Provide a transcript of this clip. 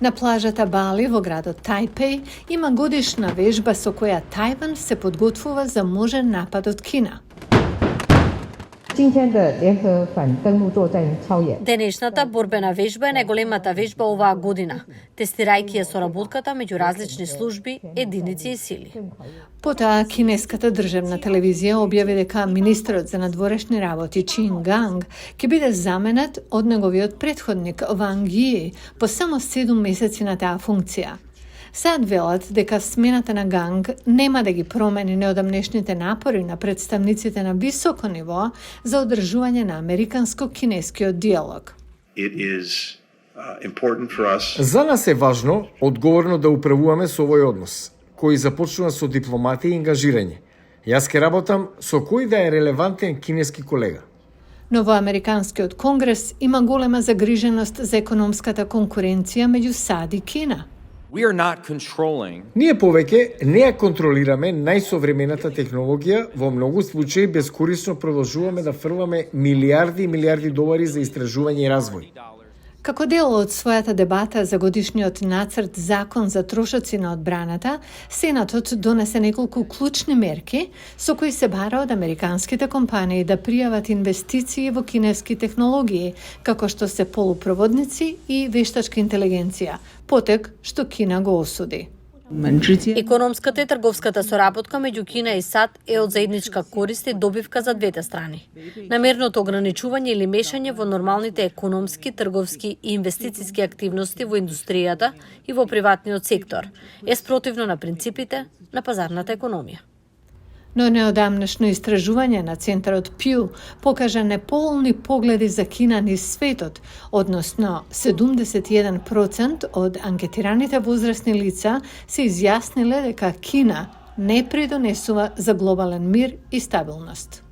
На плажата Бали во градот Тајпеј има годишна вежба со која Тајван се подготвува за можен напад од Кина. Денешната борбена вежба е најголемата вежба оваа година, тестирајќи ја соработката меѓу различни служби, единици и сили. Потоа, кинеската државна телевизија објави дека министерот за надворешни работи Чин Ганг ќе биде заменет од неговиот претходник Ванг Ји по само 7 месеци на таа функција. Сад велат дека смената на Ганг нема да ги промени неодамнешните напори на представниците на високо ниво за одржување на американско-кинескиот диалог. За нас е важно одговорно да управуваме со овој однос, кој започнува со дипломатија и ангажирање. Јас ке работам со кој да е релевантен кинески колега. Новоамериканскиот конгрес има голема загриженост за економската конкуренција меѓу САД и Кина. Ние повеќе не ја контролираме најсовремената технологија, во многу случаи безкорисно продолжуваме да фрламе милиарди и милиарди долари за истражување и развој. Како дел од својата дебата за годишниот нацрт закон за трошоци на одбраната, Сенатот донесе неколку клучни мерки со кои се бара од американските компании да пријават инвестиции во кинески технологии, како што се полупроводници и вештачка интелигенција, потек што Кина го осуди. Економската и трговската соработка меѓу Кина и САД е од заедничка корист и добивка за двете страни. Намерното ограничување или мешање во нормалните економски, трговски и инвестициски активности во индустријата и во приватниот сектор е спротивно на принципите на пазарната економија. Но неодамнешно истражување на Центарот Пју покажа неполни погледи за Кина низ светот, односно 71% од анкетираните возрастни лица се изјасниле дека Кина не придонесува за глобален мир и стабилност.